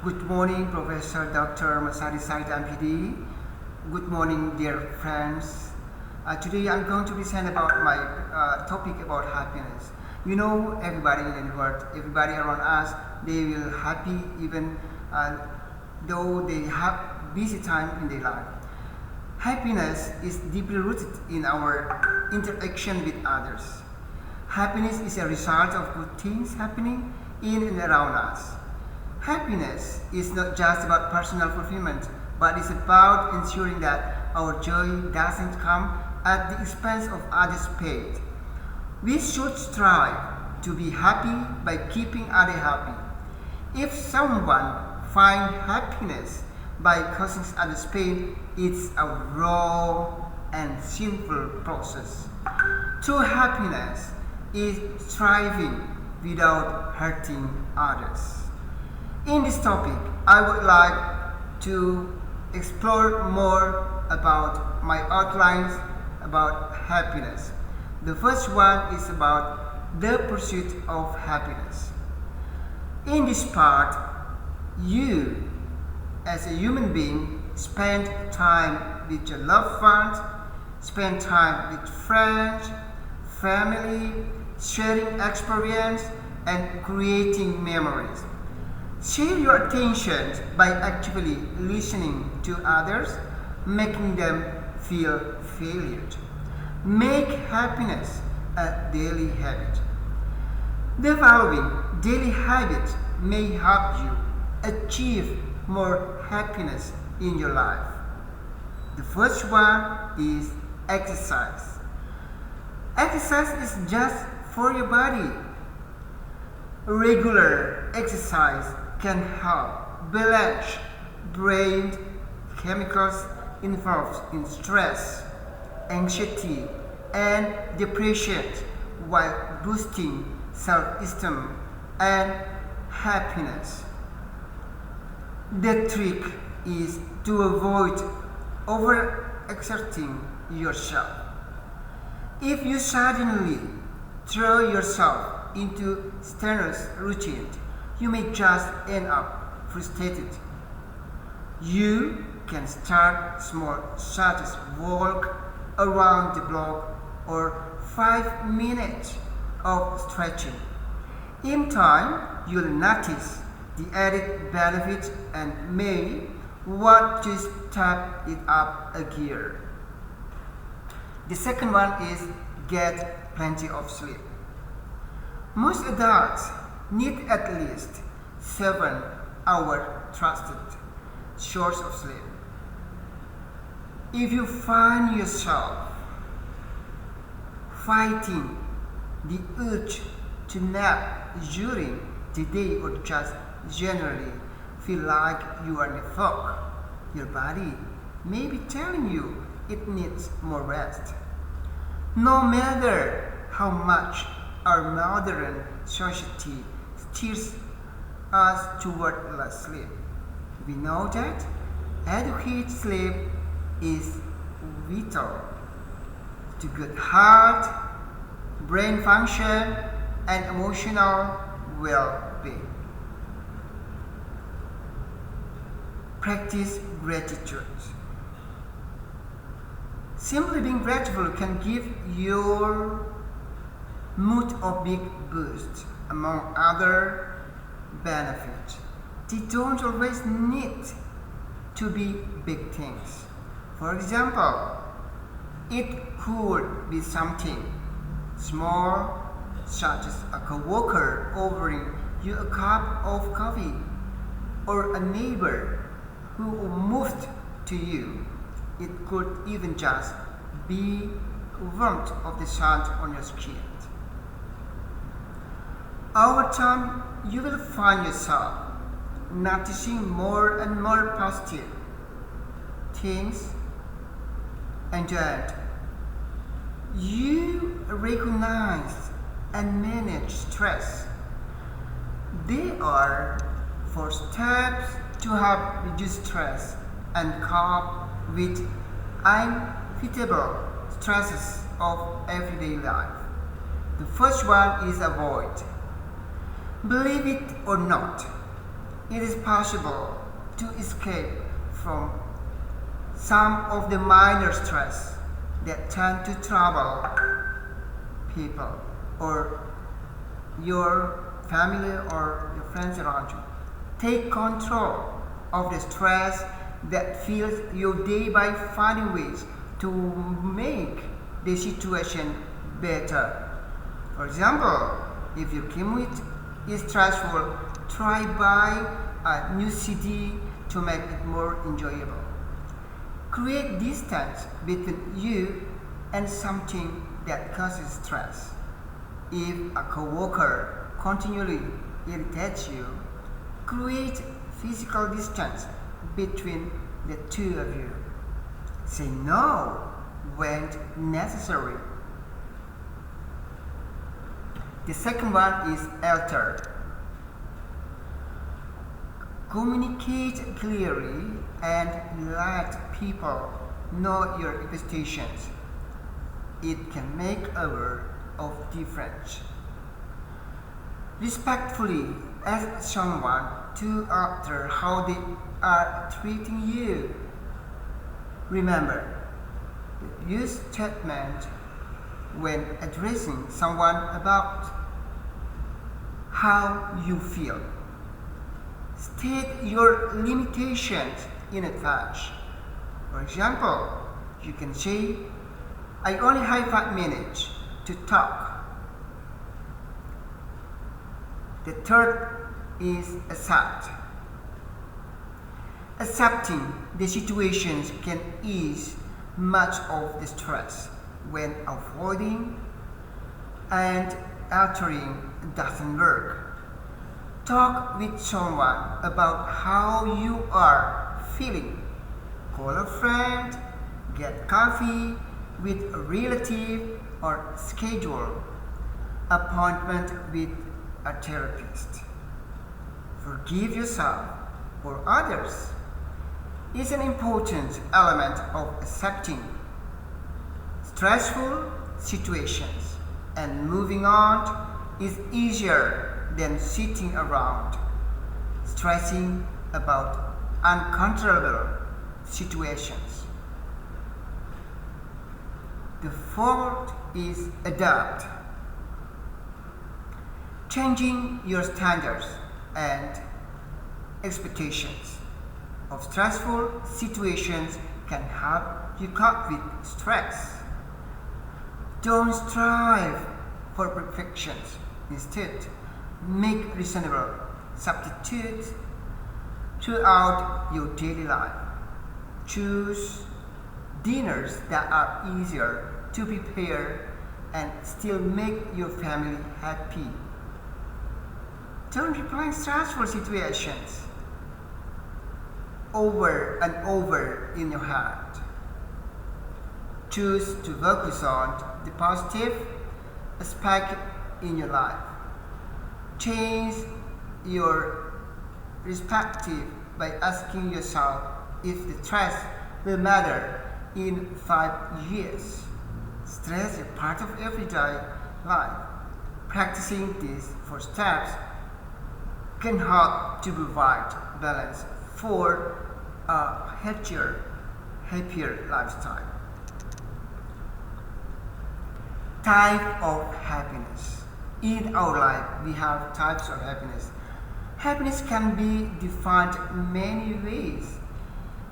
Good morning, Professor Dr. Masari Said MPD. Good morning, dear friends. Today I'm going to present about my topic about happiness. You know, everybody in the world, everybody around us, they will happy even though they have busy time in their life. Happiness is deeply rooted in our interaction with others. Happiness is a result of good things happening in and around us. Happiness is not just about personal fulfillment, but it's about ensuring that our joy doesn't come at the expense of others' pain. We should strive to be happy by keeping others happy. If someone finds happiness by causing others pain, it's a wrong and sinful process. True happiness is striving without hurting others. In this topic, I would like to explore more about my outlines about happiness. The first one is about the pursuit of happiness. In this part, you as a human being spend time with your loved ones, spend time with friends, family, sharing experience and creating memories. Share your attention by actively listening to others, making them feel valued. Make happiness a daily habit. The following daily habits may help you achieve more happiness in your life. The first one is exercise. Exercise is just for your body. Regular exercise can help balance brain chemicals involved in stress, anxiety, and depression while boosting self-esteem and happiness. The trick is to avoid overexerting yourself. If you suddenly throw yourself into strenuous routine, you may just end up frustrated. You can start small, such as walk around the block or 5 minutes of stretching. In time, you'll notice the added benefits and may want to step it up a gear. The second one is get plenty of sleep. Most adults need at least 7-hour trusted source of sleep. If you find yourself fighting the urge to nap during the day or just generally feel like you are in a fog, your body may be telling you it needs more rest. No matter how much our modern society steers us toward less sleep, we know that adequate sleep is vital to good health, brain function, and emotional well-being. Practice gratitude. Simply being grateful can give your mood a big boost, among other benefits. They don't always need to be big things. For example, it could be something small, such as a coworker offering you a cup of coffee, or a neighbor who moved to you. It could even just be warmth of the sun on your skin. Over time, you will find yourself noticing more and more positive things, and that you recognize and manage stress. They are 4 steps to help reduce stress and cope with inevitable stresses of everyday life. The first one is avoid. Believe it or not, it is possible to escape from some of the minor stress that tend to trouble people or your family or your friends around you. Take control of the stress that fills your day by finding ways to make the situation better. For example, if your commute is stressful, try buy a new CD to make it more enjoyable. Create distance between you and something that causes stress. If a coworker continually irritates you, create physical distance between the two of you. Say no when necessary. The second one is alter. Communicate clearly and let people know your expectations. It can make a world of difference. Respectfully ask someone to alter how they are treating you. Remember, use statement when addressing someone about how you feel. State your limitations in advance. For example, you can say, I only have 5 minutes to talk. The third is accept. Accepting the situations can ease much of the stress when avoiding and altering doesn't work. Talk with someone about how you are feeling. Call a friend, get coffee with a relative, or schedule appointment with a therapist. Forgive yourself or others is an important element of accepting stressful situations, and moving on is easier than sitting around stressing about uncontrollable situations. The fourth is adapt. Changing your standards and expectations of stressful situations can help you cope with stress. Don't strive for perfection. Instead, make reasonable substitutes throughout your daily life. Choose dinners that are easier to prepare and still make your family happy. Don't replay stressful situations over and over in your head. Choose to focus on the positive aspect in your life. Change your perspective by asking yourself if the stress will matter in 5 years. Stress is part of everyday life. Practicing these 4 steps can help to provide balance for a happier lifestyle. Type of happiness. In our life, we have types of happiness. Happiness can be defined many ways.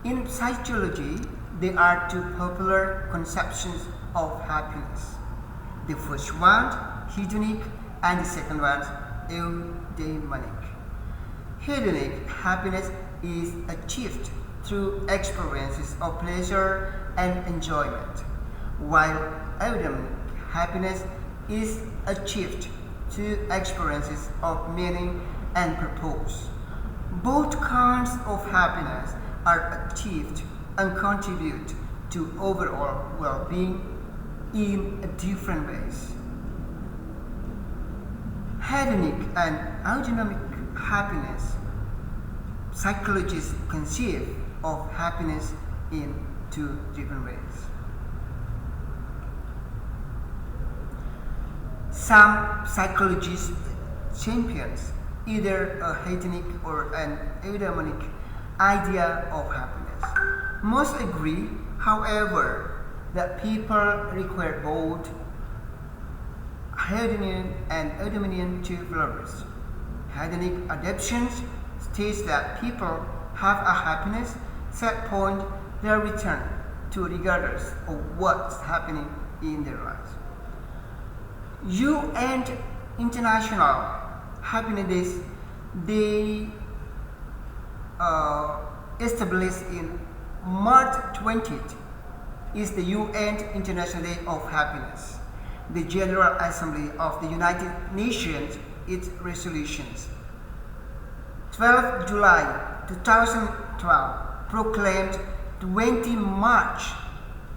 In psychology, there are 2 popular conceptions of happiness. The first one, hedonic, and the second one, eudaimonic. Hedonic happiness is achieved through experiences of pleasure and enjoyment, while eudaimonic happiness is achieved through experiences of meaning and purpose. Both kinds of happiness are achieved and contribute to overall well-being in different ways. Hedonic and eudaimonic happiness. Psychologists conceive of happiness in 2 different ways. Some psychologists champions either a hedonic or an eudaimonic idea of happiness. Most agree, however, that people require both hedonian and eudaimonian to flourish. Hedonic adaptations states that people have a happiness set point their return to regardless of what's happening in their lives. UN International Happiness Day established in March 20th is the UN International Day of Happiness. The General Assembly of the United Nations, its resolutions. 12 July 2012 proclaimed 20 March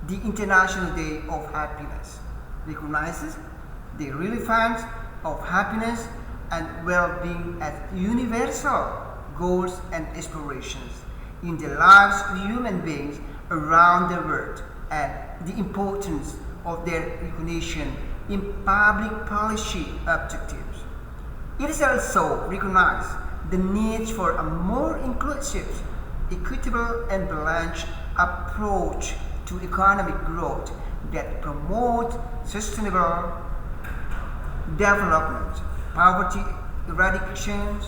the International Day of Happiness, recognizes the relevance of happiness and well-being as universal goals and aspirations in the lives of human beings around the world, and the importance of their recognition in public policy objectives. It is also recognized the need for a more inclusive, equitable and balanced approach to economic growth that promotes sustainable development, poverty eradication,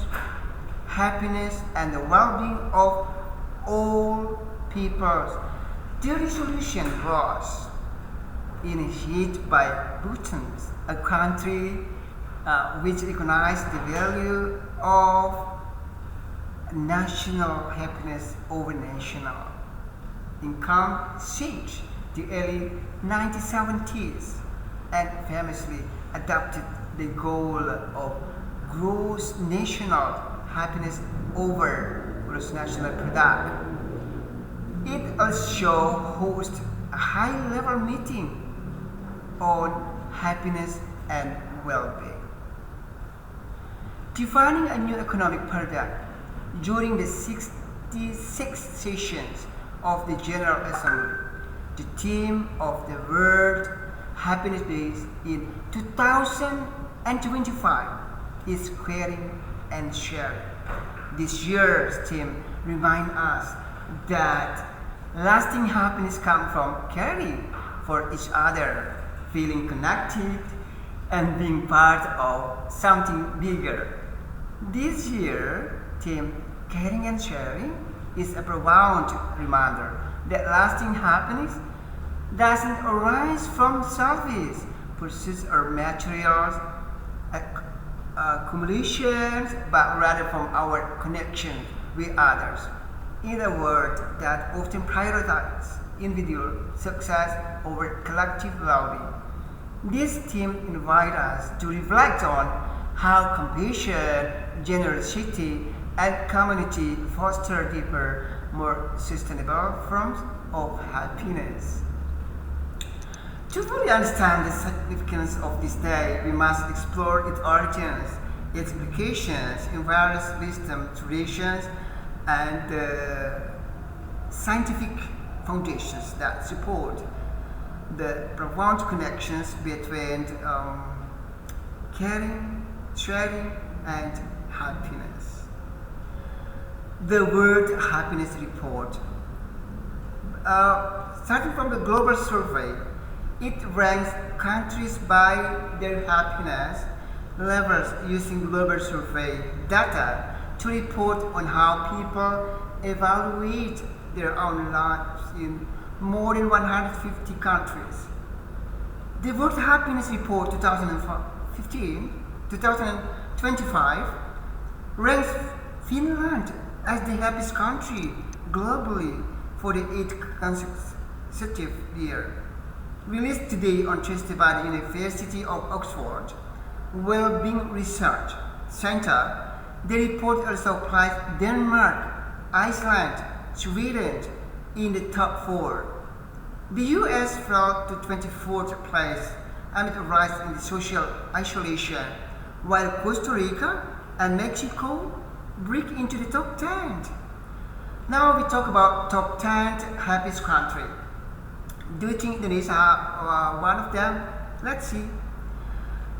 happiness and the well-being of all peoples. The resolution was initiated by Bhutan, a country which recognized the value of national happiness over national income since the early 1970s, and famously adopted the goal of gross national happiness over gross national product. It also hosts a high-level meeting on happiness and well-being. Defining a new economic paradigm during the 66th sessions of the General Assembly, the theme of the World Happiness Days in 2025 is caring and sharing. This year's theme reminds us that lasting happiness comes from caring for each other, feeling connected, and being part of something bigger. This year's theme, caring and sharing, is a profound reminder that lasting happiness doesn't arise from selfish pursuits or materials accumulations, but rather from our connection with others. In a world that often prioritizes individual success over collective well-being, this theme invites us to reflect on how compassion, generosity, and community foster deeper, more sustainable forms of happiness. To fully understand the significance of this day, we must explore its origins, its implications in various wisdom traditions, and scientific foundations that support the profound connections between caring, sharing, and happiness. The World Happiness Report. Starting from the global survey, it ranks countries by their happiness levels using global survey data to report on how people evaluate their own lives in more than 150 countries. The World Happiness Report 2025 ranks Finland as the happiest country globally for the 8th consecutive year. Released today on Tuesday by the University of Oxford Wellbeing Research Center, the report also placed Denmark, Iceland, Sweden in the top 4. The US fell to 24th place amid a rise in the social isolation, while Costa Rica and Mexico break into the top 10. Now we talk about top 10 happiest country. Do you think Indonesia one of them? Let's see.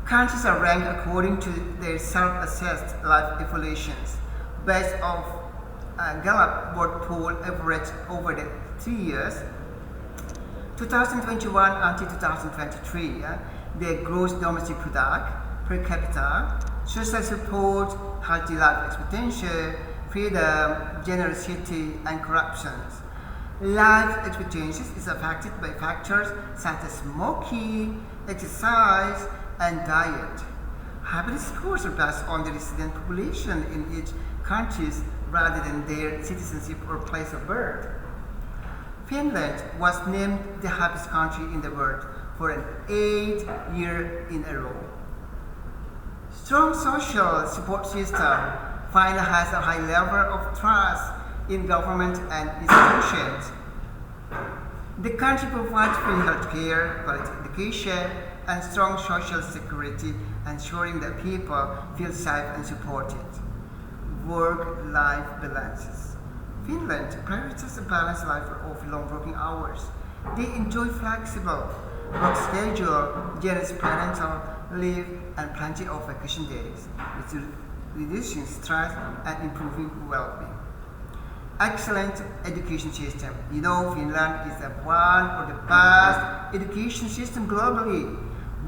Countries are ranked according to their self-assessed life evaluations based on Gallup World Poll average over the 3 years 2021 until 2023. Their gross domestic product per capita, social support, healthy life expectancy, freedom, generosity, and corruption. Life expectancy is affected by factors such as smoking, exercise, and diet. Happiness scores are based on the resident population in each country rather than their citizenship or place of birth. Finland was named the happiest country in the world for an 8th year in a row. Strong social support system finally has a high level of trust in government and institutions. The country provides free healthcare, quality education, and strong social security, ensuring that people feel safe and supported. Work-life balances. Finland prioritizes a balanced life of long working hours. They enjoy flexible work schedule, generous parental leave, and plenty of vacation days, which reducing stress and improving well-being. Excellent education system. Finland is one of the best education system globally,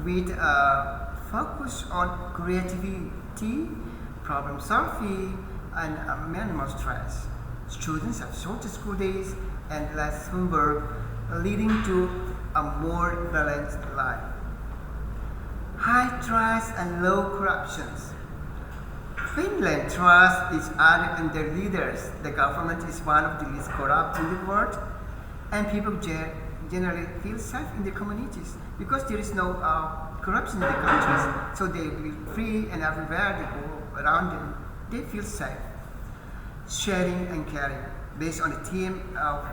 with a focus on creativity, problem solving, and minimal stress. Students have shorter school days and less homework, leading to a more balanced life. High trust and low corruption. Finland trusts each other and their leaders. The government is one of the least corrupt in the world, and people generally feel safe in their communities because there is no corruption in the countries. So they will be free, and everywhere they go around them, they feel safe. Sharing and caring, based on the theme of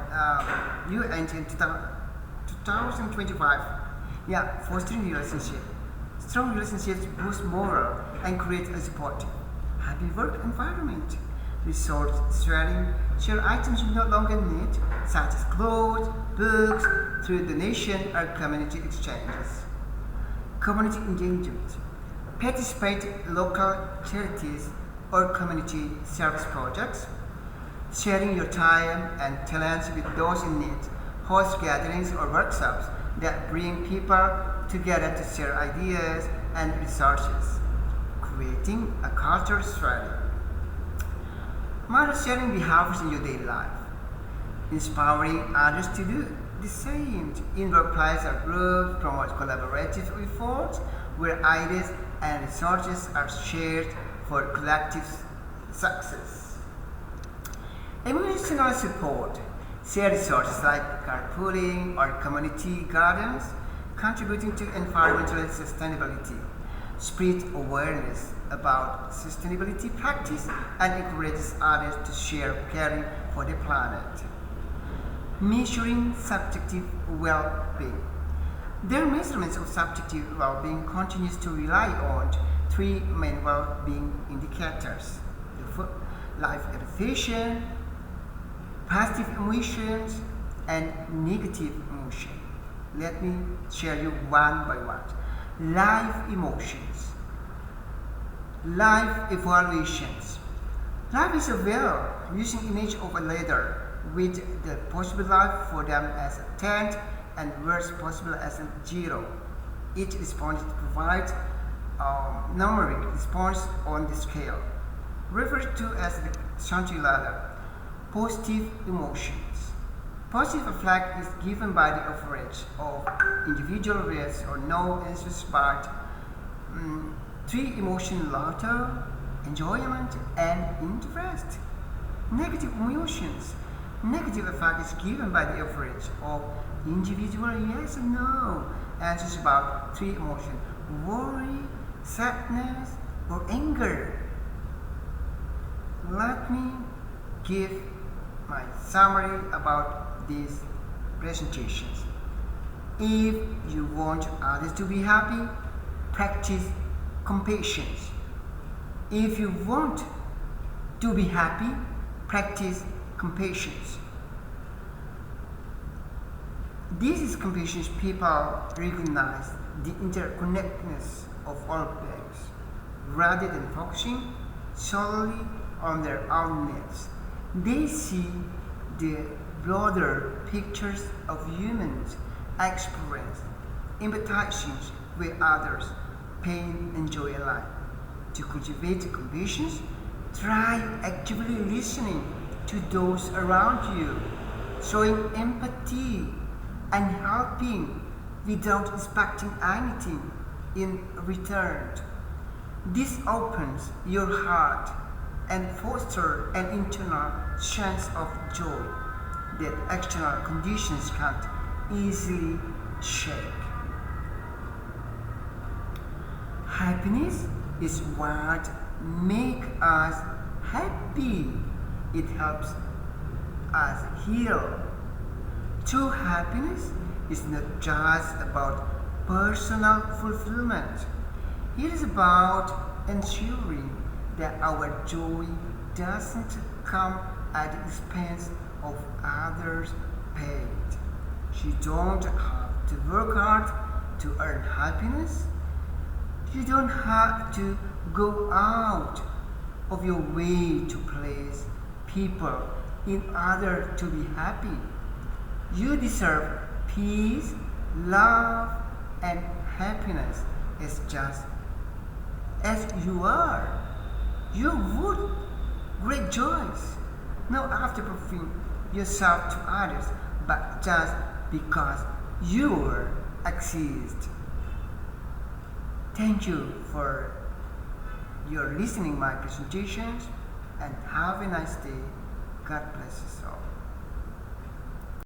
UN in 2025. Fostering relationship. Strong relationships boost morale and create a supportive, happy work environment. Resource sharing, share items you no longer need, such as clothes, books, through donation or community exchanges. Community engagement. Participate in local charities or community service projects. Sharing your time and talents with those in need. Host gatherings or workshops that bring people together to share ideas and resources. Creating a culture strategy. Model sharing behaviors in your daily life. Inspiring others to do the same. In workplace or groups, promote collaborative efforts where ideas and resources are shared for collective success. Emotional support. Share resources like carpooling or community gardens, contributing to environmental sustainability. Spread awareness about sustainability practice and encourages others to share caring for the planet. Measuring subjective well-being. Their measurements of subjective well-being continues to rely on three main well-being indicators: life elevation, positive emotions, and negative emotion. Let me share you one by one. Life emotions. Life evaluations. Life is a wheel using image of a ladder with the possible life for them as a 10 and worst possible as a 0. Each respondent provides numeric response on the scale, referred to as the Chantilly ladder. Positive emotions. Positive flag is given by the average of individual yes or no answers, but 3 emotion: laughter, enjoyment, and interest. Negative emotions. Negative effect is given by the average of individual yes and no answers, about 3 emotions: worry, sadness, or anger. Let me give my summary about these presentations. If you want others to be happy, practice compassion. If you want to be happy, practice compassion. This is compassion. People recognize the interconnectedness of all beings, rather than focusing solely on their own needs. They see the broader pictures of humans' experience, empathizing with others, pain and joy alike. To cultivate the conditions, try actively listening to those around you, showing empathy and helping without expecting anything in return. This opens your heart and fosters an internal sense of joy that external conditions can't easily shake. Happiness is what makes us happy. It helps us heal. True happiness is not just about personal fulfillment. It is about ensuring that our joy doesn't come at the expense of others' pain. You don't have to work hard to earn happiness. You don't have to go out of your way to please people in order to be happy. You deserve peace, love, and happiness as just as you are. You would rejoice not after proving yourself to others, but just because you exist. Thank you for your listening my presentations and have a nice day. God bless us all.